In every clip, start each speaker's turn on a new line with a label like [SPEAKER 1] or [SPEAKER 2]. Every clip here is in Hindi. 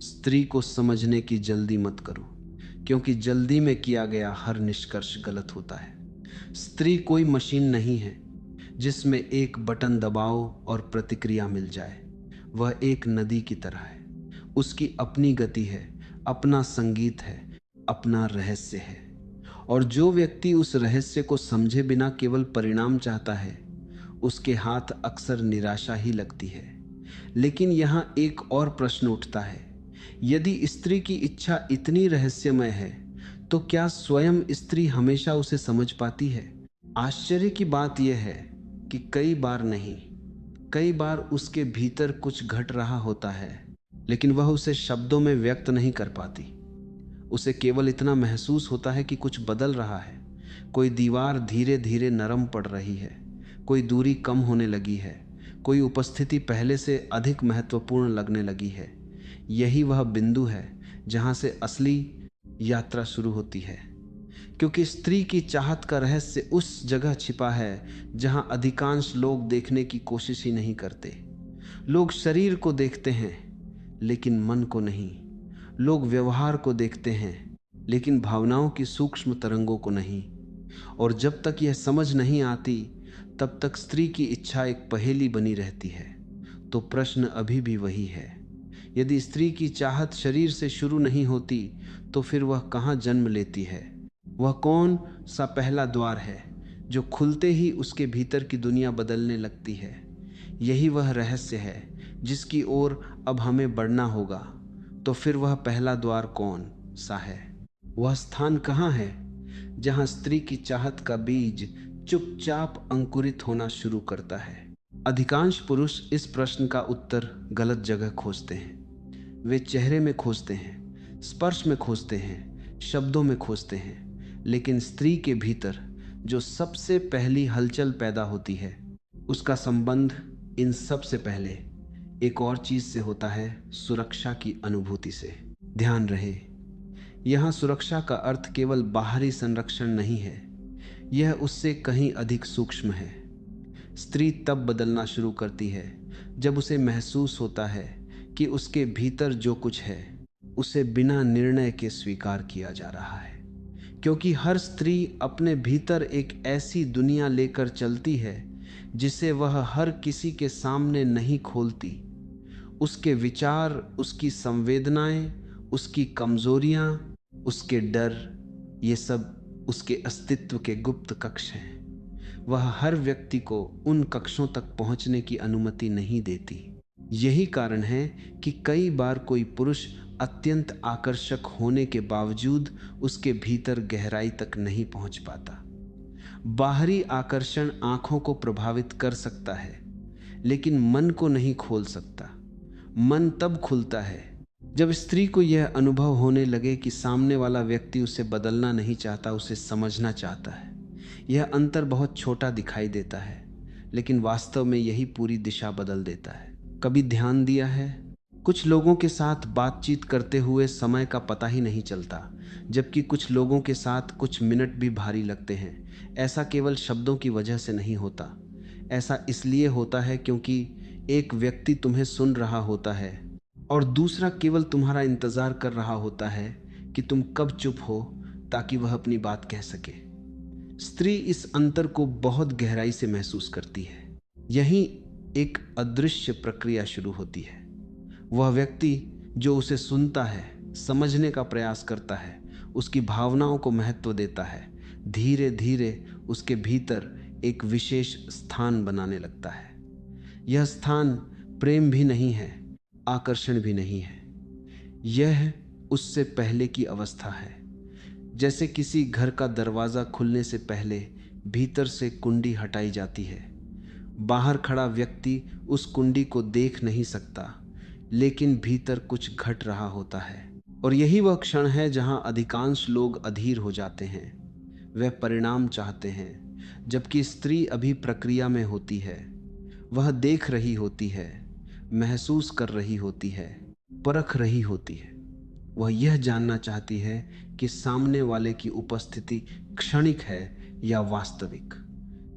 [SPEAKER 1] स्त्री को समझने की जल्दी मत करो, क्योंकि जल्दी में किया गया हर निष्कर्ष गलत होता है। स्त्री कोई मशीन नहीं है जिसमें एक बटन दबाओ और प्रतिक्रिया मिल जाए। वह एक नदी की तरह है। उसकी अपनी गति है, अपना संगीत है, अपना रहस्य है। और जो व्यक्ति उस रहस्य को समझे बिना केवल परिणाम चाहता है, उसके हाथ अक्सर निराशा ही लगती है। लेकिन यहाँ एक और प्रश्न उठता है, यदि स्त्री की इच्छा इतनी रहस्यमय है, तो क्या स्वयं स्त्री हमेशा उसे समझ पाती है? आश्चर्य की बात यह है कि कई बार नहीं, कई बार उसके भीतर कुछ घट रहा होता है, लेकिन वह उसे शब्दों में व्यक्त नहीं कर पाती। उसे केवल इतना महसूस होता है कि कुछ बदल रहा है। कोई दीवार धीरे धीरे नरम पड़ रही है, कोई दूरी कम होने लगी है, कोई उपस्थिति पहले से अधिक महत्वपूर्ण लगने लगी है। यही वह बिंदु है जहाँ से असली यात्रा शुरू होती है, क्योंकि स्त्री की चाहत का रहस्य उस जगह छिपा है जहाँ अधिकांश लोग देखने की कोशिश ही नहीं करते। लोग शरीर को देखते हैं लेकिन मन को नहीं। लोग व्यवहार को देखते हैं लेकिन भावनाओं की सूक्ष्म तरंगों को नहीं। और जब तक यह समझ नहीं आती, तब तक स्त्री की इच्छा एक पहेली बनी रहती है। तो प्रश्न अभी भी वही है, यदि स्त्री की चाहत शरीर से शुरू नहीं होती, तो फिर वह कहाँ जन्म लेती है? वह कौन सा पहला द्वार है जो खुलते ही उसके भीतर की दुनिया बदलने लगती है? यही वह रहस्य है जिसकी ओर अब हमें बढ़ना होगा। तो फिर वह पहला द्वार कौन सा है? वह स्थान कहाँ है जहाँ स्त्री की चाहत का बीज चुपचाप अंकुरित होना शुरू करता है? अधिकांश पुरुष इस प्रश्न का उत्तर गलत जगह खोजते हैं। वे चेहरे में खोजते हैं, स्पर्श में खोजते हैं, शब्दों में खोजते हैं। लेकिन स्त्री के भीतर जो सबसे पहली हलचल पैदा होती है, उसका संबंध इन सब से पहले एक और चीज से होता है, सुरक्षा की अनुभूति से। ध्यान रहे, यहाँ सुरक्षा का अर्थ केवल बाहरी संरक्षण नहीं है, यह उससे कहीं अधिक सूक्ष्म है। स्त्री तब बदलना शुरू करती है जब उसे महसूस होता है कि उसके भीतर जो कुछ है उसे बिना निर्णय के स्वीकार किया जा रहा है। क्योंकि हर स्त्री अपने भीतर एक ऐसी दुनिया लेकर चलती है जिसे वह हर किसी के सामने नहीं खोलती। उसके विचार, उसकी संवेदनाएं, उसकी कमजोरियां, उसके डर, ये सब उसके अस्तित्व के गुप्त कक्ष हैं। वह हर व्यक्ति को उन कक्षों तक पहुंचने की अनुमति नहीं देती। यही कारण है कि कई बार कोई पुरुष अत्यंत आकर्षक होने के बावजूद उसके भीतर गहराई तक नहीं पहुंच पाता। बाहरी आकर्षण आंखों को प्रभावित कर सकता है, लेकिन मन को नहीं खोल सकता। मन तब खुलता है जब स्त्री को यह अनुभव होने लगे कि सामने वाला व्यक्ति उसे बदलना नहीं चाहता, उसे समझना चाहता है। यह अंतर बहुत छोटा दिखाई देता है, लेकिन वास्तव में यही पूरी दिशा बदल देता है। कभी ध्यान दिया है, कुछ लोगों के साथ बातचीत करते हुए समय का पता ही नहीं चलता, जबकि कुछ लोगों के साथ कुछ मिनट भी भारी लगते हैं। ऐसा केवल शब्दों की वजह से नहीं होता, ऐसा इसलिए होता है क्योंकि एक व्यक्ति तुम्हें सुन रहा होता है और दूसरा केवल तुम्हारा इंतजार कर रहा होता है कि तुम कब चुप हो ताकि वह अपनी बात कह सके। स्त्री इस अंतर को बहुत गहराई से महसूस करती है। यहीं एक अदृश्य प्रक्रिया शुरू होती है। वह व्यक्ति जो उसे सुनता है, समझने का प्रयास करता है, उसकी भावनाओं को महत्व देता है, धीरे धीरे उसके भीतर एक विशेष स्थान बनाने लगता है। यह स्थान प्रेम भी नहीं है, आकर्षण भी नहीं है। यह उससे पहले की अवस्था है, जैसे किसी घर का दरवाजा खुलने से पहले भीतर से कुंडी हटाई जाती है। बाहर खड़ा व्यक्ति उस कुंडी को देख नहीं सकता, लेकिन भीतर कुछ घट रहा होता है। और यही वह क्षण है जहां अधिकांश लोग अधीर हो जाते हैं। वे परिणाम चाहते हैं, जबकि स्त्री अभी प्रक्रिया में होती है। वह देख रही होती है, महसूस कर रही होती है, परख रही होती है। वह यह जानना चाहती है कि सामने वाले की उपस्थिति क्षणिक है या वास्तविक,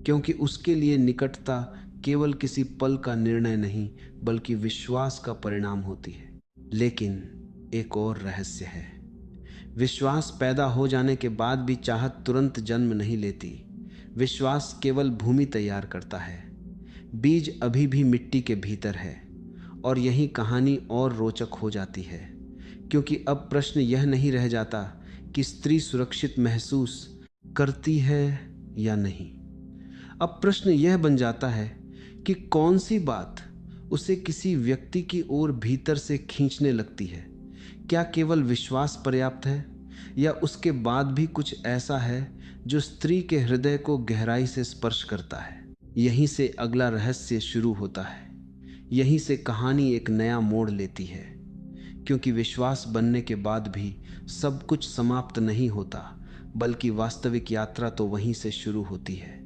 [SPEAKER 1] क्योंकि उसके लिए निकटता केवल किसी पल का निर्णय नहीं, बल्कि विश्वास का परिणाम होती है। लेकिन एक और रहस्य है। विश्वास पैदा हो जाने के बाद भी चाहत तुरंत जन्म नहीं लेती। विश्वास केवल भूमि तैयार करता है। बीज अभी भी मिट्टी के भीतर है। और यही कहानी और रोचक हो जाती है, क्योंकि अब प्रश्न यह नहीं रह जाता कि स्त्री सुरक्षित महसूस करती है या नहीं। अब प्रश्न यह बन जाता है कि कौन सी बात उसे किसी व्यक्ति की ओर भीतर से खींचने लगती है। क्या केवल विश्वास पर्याप्त है, या उसके बाद भी कुछ ऐसा है जो स्त्री के हृदय को गहराई से स्पर्श करता है। यहीं से अगला रहस्य शुरू होता है। यहीं से कहानी एक नया मोड़ लेती है, क्योंकि विश्वास बनने के बाद भी सब कुछ समाप्त नहीं होता, बल्कि वास्तविक यात्रा तो वहीं से शुरू होती है।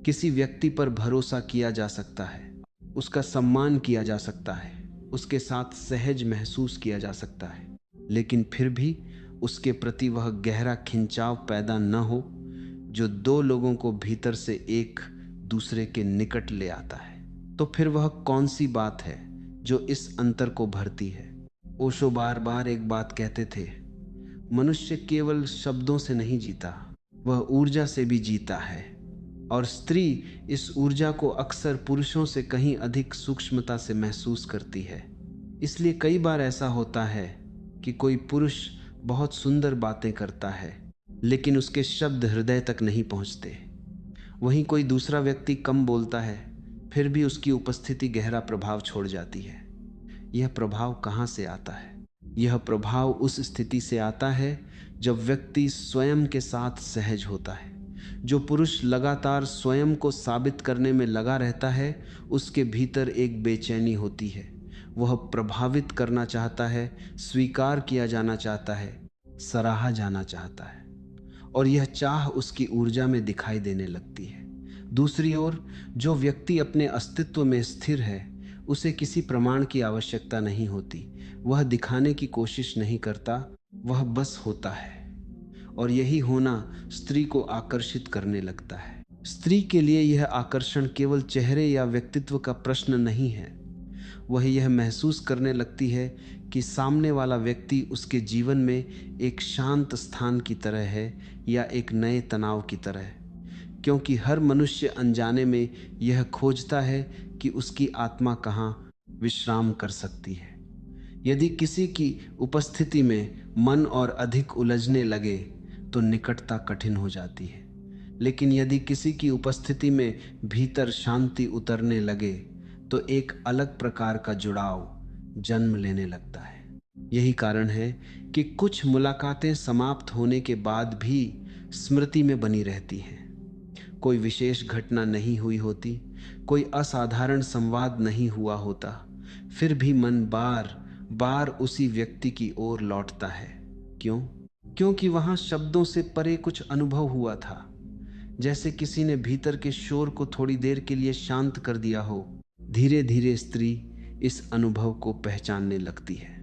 [SPEAKER 1] किसी व्यक्ति पर भरोसा किया जा सकता है, उसका सम्मान किया जा सकता है, उसके साथ सहज महसूस किया जा सकता है, लेकिन फिर भी उसके प्रति वह गहरा खिंचाव पैदा न हो जो दो लोगों को भीतर से एक दूसरे के निकट ले आता है। तो फिर वह कौन सी बात है जो इस अंतर को भरती है? ओशो बार बार एक बात कहते थे, मनुष्य केवल शब्दों से नहीं जीता, वह ऊर्जा से भी जीता है। और स्त्री इस ऊर्जा को अक्सर पुरुषों से कहीं अधिक सूक्ष्मता से महसूस करती है। इसलिए कई बार ऐसा होता है कि कोई पुरुष बहुत सुंदर बातें करता है, लेकिन उसके शब्द हृदय तक नहीं पहुंचते। वहीं कोई दूसरा व्यक्ति कम बोलता है, फिर भी उसकी उपस्थिति गहरा प्रभाव छोड़ जाती है। यह प्रभाव कहाँ से आता है? यह प्रभाव उस स्थिति से आता है जब व्यक्ति स्वयं के साथ सहज होता है। जो पुरुष लगातार स्वयं को साबित करने में लगा रहता है, उसके भीतर एक बेचैनी होती है। वह प्रभावित करना चाहता है, स्वीकार किया जाना चाहता है, सराहा जाना चाहता है, और यह चाह उसकी ऊर्जा में दिखाई देने लगती है। दूसरी ओर, जो व्यक्ति अपने अस्तित्व में स्थिर है, उसे किसी प्रमाण की आवश्यकता नहीं होती। वह दिखाने की कोशिश नहीं करता, वह बस होता है। और यही होना स्त्री को आकर्षित करने लगता है। स्त्री के लिए यह आकर्षण केवल चेहरे या व्यक्तित्व का प्रश्न नहीं है। वह यह महसूस करने लगती है कि सामने वाला व्यक्ति उसके जीवन में एक शांत स्थान की तरह है या एक नए तनाव की तरह, क्योंकि हर मनुष्य अनजाने में यह खोजता है कि उसकी आत्मा कहाँ विश्राम कर सकती है। यदि किसी की उपस्थिति में मन और अधिक उलझने लगे तो निकटता कठिन हो जाती है, लेकिन यदि किसी की उपस्थिति में भीतर शांति उतरने लगे तो एक अलग प्रकार का जुड़ाव जन्म लेने लगता है। यही कारण है कि कुछ मुलाकातें समाप्त होने के बाद भी स्मृति में बनी रहती हैं। कोई विशेष घटना नहीं हुई होती, कोई असाधारण संवाद नहीं हुआ होता, फिर भी मन बार बार उसी व्यक्ति की ओर लौटता है। क्यों? क्योंकि वहां शब्दों से परे कुछ अनुभव हुआ था, जैसे किसी ने भीतर के शोर को थोड़ी देर के लिए शांत कर दिया हो। धीरे धीरे स्त्री इस अनुभव को पहचानने लगती है।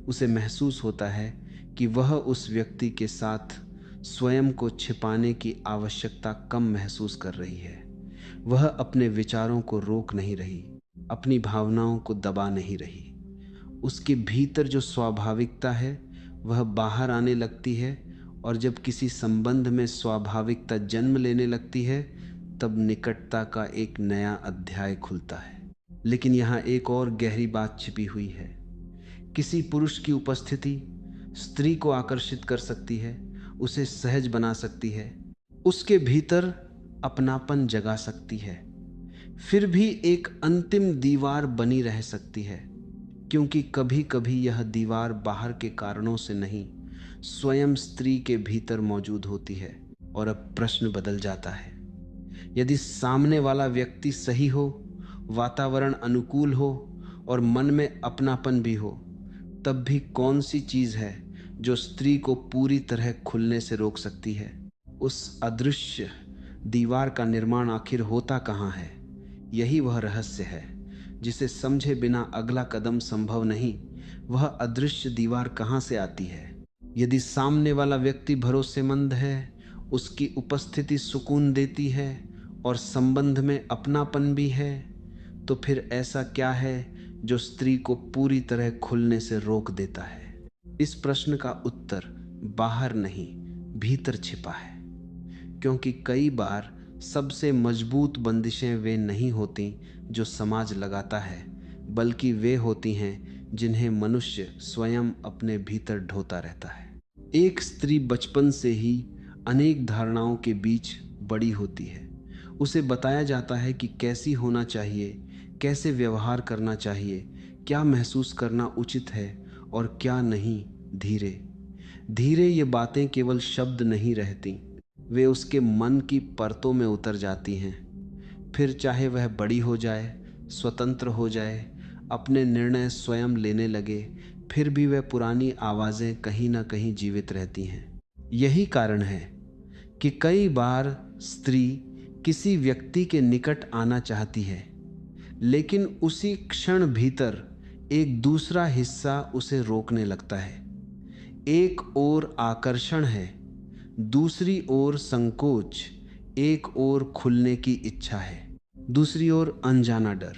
[SPEAKER 1] उसे महसूस होता है कि वह उस व्यक्ति के साथ स्वयं को छिपाने की आवश्यकता कम महसूस कर रही है। वह अपने विचारों को रोक नहीं रही, अपनी भावनाओं को दबा नहीं रही। उसके भीतर जो स्वाभाविकता है वह बाहर आने लगती है, और जब किसी संबंध में स्वाभाविकता जन्म लेने लगती है तब निकटता का एक नया अध्याय खुलता है। लेकिन यहाँ एक और गहरी बात छिपी हुई है। किसी पुरुष की उपस्थिति स्त्री को आकर्षित कर सकती है, उसे सहज बना सकती है, उसके भीतर अपनापन जगा सकती है। फिर भी एक अंतिम दीवार बनी रह सकती है, क्योंकि कभी कभी यह दीवार बाहर के कारणों से नहीं, स्वयं स्त्री के भीतर मौजूद होती है। और अब प्रश्न बदल जाता है। यदि सामने वाला व्यक्ति सही हो, वातावरण अनुकूल हो और मन में अपनापन भी हो, तब भी कौन सी चीज है जो स्त्री को पूरी तरह खुलने से रोक सकती है? उस अदृश्य दीवार का निर्माण आखिर होता कहाँ है? यही वह रहस्य है जिसे समझे बिना अगला कदम संभव नहीं। वह अदृश्य दीवार कहाँ से आती है? यदि सामने वाला व्यक्ति भरोसेमंद है, उसकी उपस्थिति सुकून देती है और संबंध में अपनापन भी है, तो फिर ऐसा क्या है जो स्त्री को पूरी तरह खुलने से रोक देता है? इस प्रश्न का उत्तर बाहर नहीं, भीतर छिपा है। क्योंकि कई बार सबसे मजबूत बंदिशें वे नहीं होती जो समाज लगाता है, बल्कि वे होती हैं जिन्हें मनुष्य स्वयं अपने भीतर ढोता रहता है। एक स्त्री बचपन से ही अनेक धारणाओं के बीच बड़ी होती है। उसे बताया जाता है कि कैसी होना चाहिए, कैसे व्यवहार करना चाहिए, क्या महसूस करना उचित है और क्या नहीं। धीरे धीरे ये बातें केवल शब्द नहीं रहती, वे उसके मन की परतों में उतर जाती हैं। फिर चाहे वह बड़ी हो जाए, स्वतंत्र हो जाए, अपने निर्णय स्वयं लेने लगे, फिर भी वह पुरानी आवाज़ें कहीं ना कहीं जीवित रहती हैं। यही कारण है कि कई बार स्त्री किसी व्यक्ति के निकट आना चाहती है, लेकिन उसी क्षण भीतर एक दूसरा हिस्सा उसे रोकने लगता है। एक ओर आकर्षण है, दूसरी ओर संकोच, एक ओर खुलने की इच्छा है, दूसरी ओर अनजाना डर।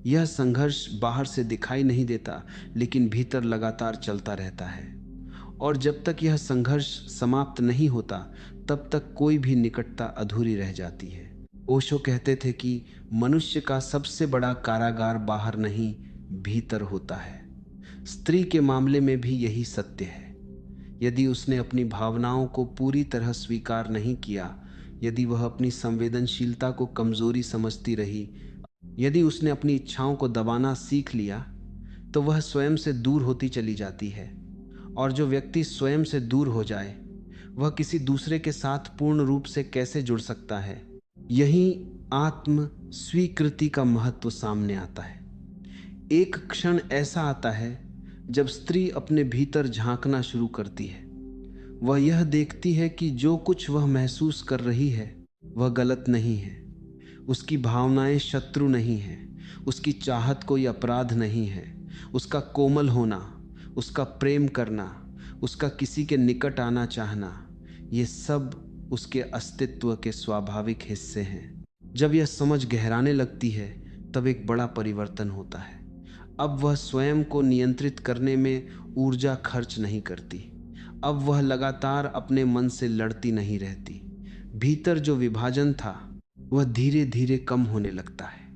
[SPEAKER 1] यह संघर्ष बाहर से दिखाई नहीं देता, लेकिन भीतर लगातार चलता रहता है। और जब तक यह संघर्ष समाप्त नहीं होता, तब तक कोई भी निकटता अधूरी रह जाती है। ओशो कहते थे कि मनुष्य का सबसे बड़ा कारागार बाहर नहीं, भीतर होता है। स्त्री के मामले में भी यही सत्य है। यदि उसने अपनी भावनाओं को पूरी तरह स्वीकार नहीं किया, यदि वह अपनी संवेदनशीलता को कमजोरी समझती रही, यदि उसने अपनी इच्छाओं को दबाना सीख लिया, तो वह स्वयं से दूर होती चली जाती है। और जो व्यक्ति स्वयं से दूर हो जाए, वह किसी दूसरे के साथ पूर्ण रूप से कैसे जुड़ सकता है। यही आत्म स्वीकृति का महत्व सामने आता है। एक क्षण ऐसा आता है जब स्त्री अपने भीतर झांकना शुरू करती है। वह यह देखती है कि जो कुछ वह महसूस कर रही है वह गलत नहीं है। उसकी भावनाएं शत्रु नहीं है, उसकी चाहत कोई अपराध नहीं है। उसका कोमल होना, उसका प्रेम करना, उसका किसी के निकट आना चाहना, ये सब उसके अस्तित्व के स्वाभाविक हिस्से हैं। जब यह समझ गहराने लगती है, तब एक बड़ा परिवर्तन होता है। अब वह स्वयं को नियंत्रित करने में ऊर्जा खर्च नहीं करती। अब वह लगातार अपने मन से लड़ती नहीं रहती। भीतर जो विभाजन था वह धीरे धीरे कम होने लगता है।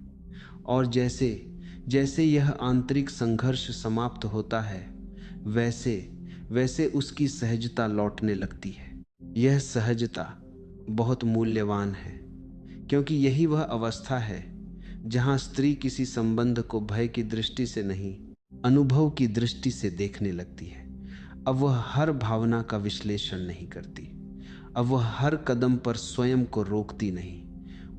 [SPEAKER 1] और जैसे जैसे यह आंतरिक संघर्ष समाप्त होता है, वैसे वैसे उसकी सहजता लौटने लगती है। यह सहजता बहुत मूल्यवान है, क्योंकि यही वह अवस्था है जहां स्त्री किसी संबंध को भय की दृष्टि से नहीं, अनुभव की दृष्टि से देखने लगती है। अब वह हर भावना का विश्लेषण नहीं करती। अब वह हर कदम पर स्वयं को रोकती नहीं।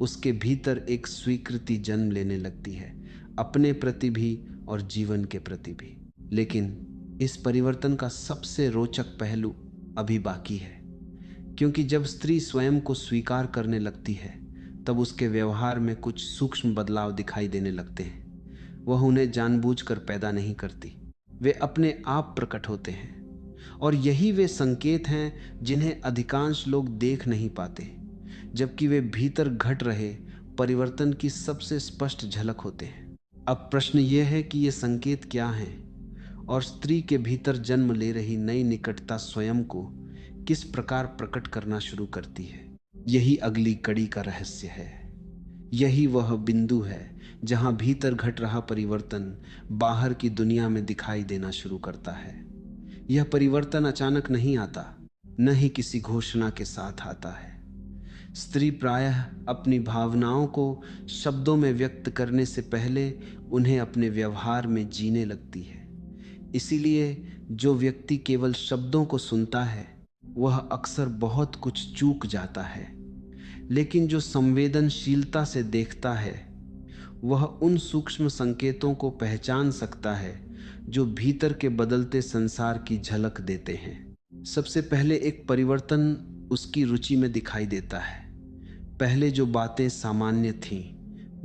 [SPEAKER 1] उसके भीतर एक स्वीकृति जन्म लेने लगती है, अपने प्रति भी और जीवन के प्रति भी। लेकिन इस परिवर्तन का सबसे रोचक पहलू अभी बाकी है, क्योंकि जब स्त्री स्वयं को स्वीकार करने लगती है, तब उसके व्यवहार में कुछ सूक्ष्म बदलाव दिखाई देने लगते हैं। वह उन्हें जानबूझकर पैदा नहीं करती, वे अपने आप प्रकट होते हैं। और यही वे संकेत हैं जिन्हें अधिकांश लोग देख नहीं पाते, जबकि वे भीतर घट रहे परिवर्तन की सबसे स्पष्ट झलक होते हैं। अब प्रश्न यह है कि ये संकेत क्या हैं, और स्त्री के भीतर जन्म ले रही नई निकटता स्वयं को किस प्रकार प्रकट करना शुरू करती है। यही अगली कड़ी का रहस्य है। यही वह बिंदु है जहां भीतर घट रहा परिवर्तन बाहर की दुनिया में दिखाई देना शुरू करता है। यह परिवर्तन अचानक नहीं आता, न ही किसी घोषणा के साथ आता है। स्त्री प्रायः अपनी भावनाओं को शब्दों में व्यक्त करने से पहले उन्हें अपने व्यवहार में जीने लगती है। इसीलिए जो व्यक्ति केवल शब्दों को सुनता है, वह अक्सर बहुत कुछ चूक जाता है। लेकिन जो संवेदनशीलता से देखता है, वह उन सूक्ष्म संकेतों को पहचान सकता है जो भीतर के बदलते संसार की झलक देते हैं। सबसे पहले एक परिवर्तन उसकी रुचि में दिखाई देता है। पहले जो बातें सामान्य थीं,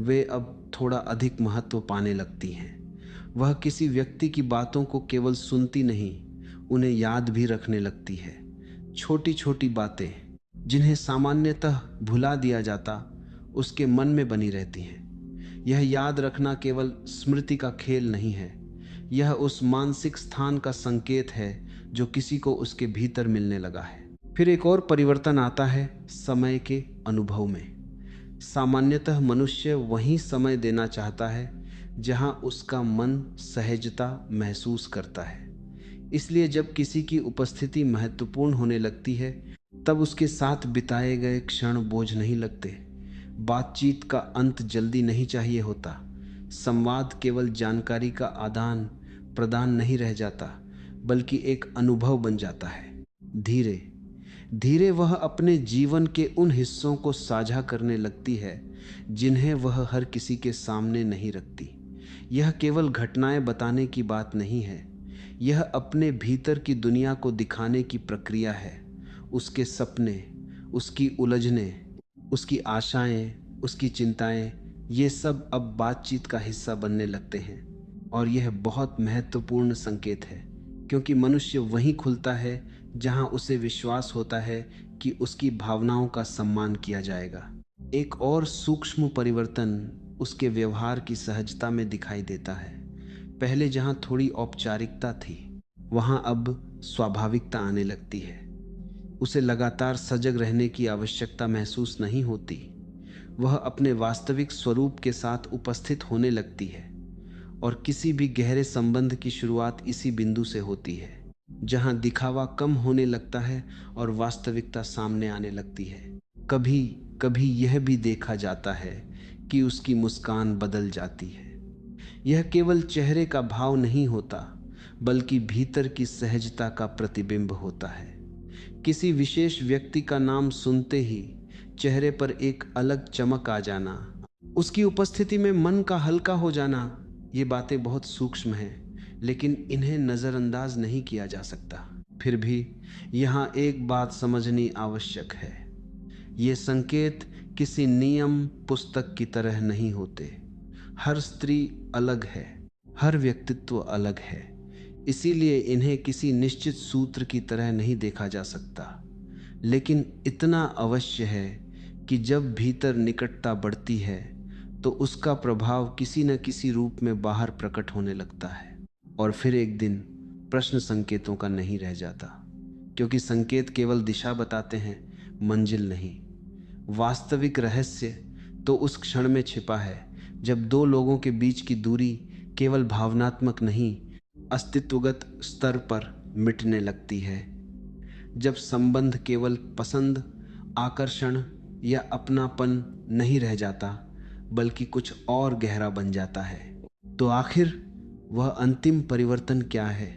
[SPEAKER 1] वे अब थोड़ा अधिक महत्व पाने लगती हैं। वह किसी व्यक्ति की बातों को केवल सुनती नहीं, उन्हें याद भी रखने लगती है। छोटी छोटी बातें जिन्हें सामान्यतः भुला दिया जाता, उसके मन में बनी रहती हैं। यह याद रखना केवल स्मृति का खेल नहीं है, यह उस मानसिक स्थान का संकेत है जो किसी को उसके भीतर मिलने लगा है। फिर एक और परिवर्तन आता है समय के अनुभव में। सामान्यतः मनुष्य वहीं समय देना चाहता है जहां उसका मन सहजता महसूस करता है। इसलिए जब किसी की उपस्थिति महत्वपूर्ण होने लगती है तब उसके साथ बिताए गए क्षण बोझ नहीं लगते। बातचीत का अंत जल्दी नहीं चाहिए होता। संवाद केवल जानकारी का आदान प्रदान नहीं रह जाता, बल्कि एक अनुभव बन जाता है। धीरे धीरे वह अपने जीवन के उन हिस्सों को साझा करने लगती है जिन्हें वह हर किसी के सामने नहीं रखती। यह केवल घटनाएं बताने की बात नहीं है, यह अपने भीतर की दुनिया को दिखाने की प्रक्रिया है। उसके सपने, उसकी उलझने, उसकी आशाएं, उसकी चिंताएं, ये सब अब बातचीत का हिस्सा बनने लगते हैं। और यह बहुत महत्वपूर्ण संकेत है, क्योंकि मनुष्य वहीं खुलता है जहां उसे विश्वास होता है कि उसकी भावनाओं का सम्मान किया जाएगा। एक और सूक्ष्म परिवर्तन उसके व्यवहार की सहजता में दिखाई देता है। पहले जहां थोड़ी औपचारिकता थी, वहां अब स्वाभाविकता आने लगती है। उसे लगातार सजग रहने की आवश्यकता महसूस नहीं होती। वह अपने वास्तविक स्वरूप के साथ उपस्थित होने लगती है। और किसी भी गहरे संबंध की शुरुआत इसी बिंदु से होती है, जहां दिखावा कम होने लगता है और वास्तविकता सामने आने लगती है। कभी कभी यह भी देखा जाता है कि उसकी मुस्कान बदल जाती है। यह केवल चेहरे का भाव नहीं होता, बल्कि भीतर की सहजता का प्रतिबिंब होता है। किसी विशेष व्यक्ति का नाम सुनते ही चेहरे पर एक अलग चमक आ जाना, उसकी उपस्थिति में मन का हल्का हो जाना, ये बातें बहुत सूक्ष्म हैं, लेकिन इन्हें नज़रअंदाज नहीं किया जा सकता। फिर भी यहाँ एक बात समझनी आवश्यक है। ये संकेत किसी नियम पुस्तक की तरह नहीं होते। हर स्त्री अलग है, हर व्यक्तित्व अलग है, इसीलिए इन्हें किसी निश्चित सूत्र की तरह नहीं देखा जा सकता। लेकिन इतना अवश्य है कि जब भीतर निकटता बढ़ती है तो उसका प्रभाव किसी न किसी रूप में बाहर प्रकट होने लगता है। और फिर एक दिन प्रश्न संकेतों का नहीं रह जाता, क्योंकि संकेत केवल दिशा बताते हैं, मंजिल नहीं। वास्तविक रहस्य तो उस क्षण में छिपा है जब दो लोगों के बीच की दूरी केवल भावनात्मक नहीं, अस्तित्वगत स्तर पर मिटने लगती है। जब संबंध केवल पसंद, आकर्षण या अपनापन नहीं रह जाता, बल्कि कुछ और गहरा बन जाता है। तो आखिर वह अंतिम परिवर्तन क्या है?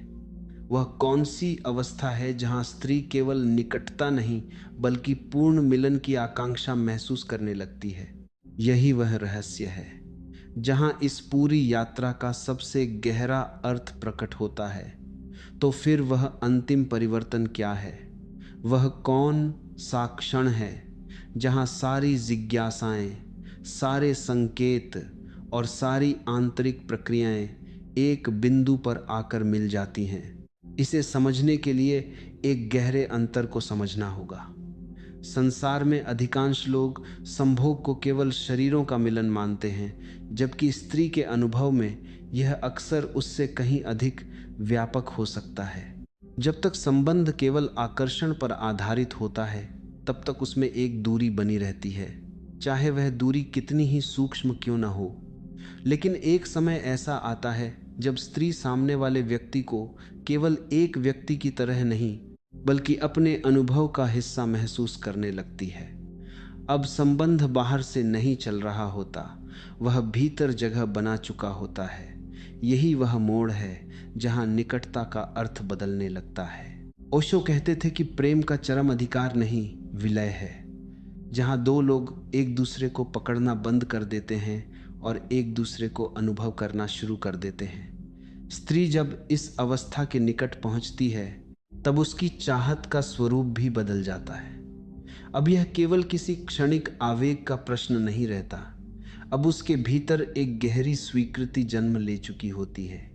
[SPEAKER 1] वह कौन सी अवस्था है जहां स्त्री केवल निकटता नहीं, बल्कि पूर्ण मिलन की आकांक्षा महसूस करने लगती है? यही वह रहस्य है जहां इस पूरी यात्रा का सबसे गहरा अर्थ प्रकट होता है। तो फिर वह अंतिम परिवर्तन क्या है? वह कौन सा क्षण है जहां सारी जिज्ञासाएं, सारे संकेत और सारी आंतरिक प्रक्रियाएं एक बिंदु पर आकर मिल जाती हैं? इसे समझने के लिए एक गहरे अंतर को समझना होगा। संसार में अधिकांश लोग संभोग को केवल शरीरों का मिलन मानते हैं, जबकि स्त्री के अनुभव में यह अक्सर उससे कहीं अधिक व्यापक हो सकता है। जब तक संबंध केवल आकर्षण पर आधारित होता है, तब तक उसमें एक दूरी बनी रहती है, चाहे वह दूरी कितनी ही सूक्ष्म क्यों न हो। लेकिन एक समय ऐसा आता है जब स्त्री सामने वाले व्यक्ति को केवल एक व्यक्ति की तरह नहीं, बल्कि अपने अनुभव का हिस्सा महसूस करने लगती है। अब संबंध बाहर से नहीं चल रहा होता, वह भीतर जगह बना चुका होता है। यही वह मोड़ है जहां निकटता का अर्थ बदलने लगता है। ओशो कहते थे कि प्रेम का चरम अधिकार नहीं, विलय है, जहां दो लोग एक दूसरे को पकड़ना बंद कर देते हैं और एक दूसरे को अनुभव करना शुरू कर देते हैं। स्त्री जब इस अवस्था के निकट पहुंचती है, तब उसकी चाहत का स्वरूप भी बदल जाता है। अब यह केवल किसी क्षणिक आवेग का प्रश्न नहीं रहता, अब उसके भीतर एक गहरी स्वीकृति जन्म ले चुकी होती है।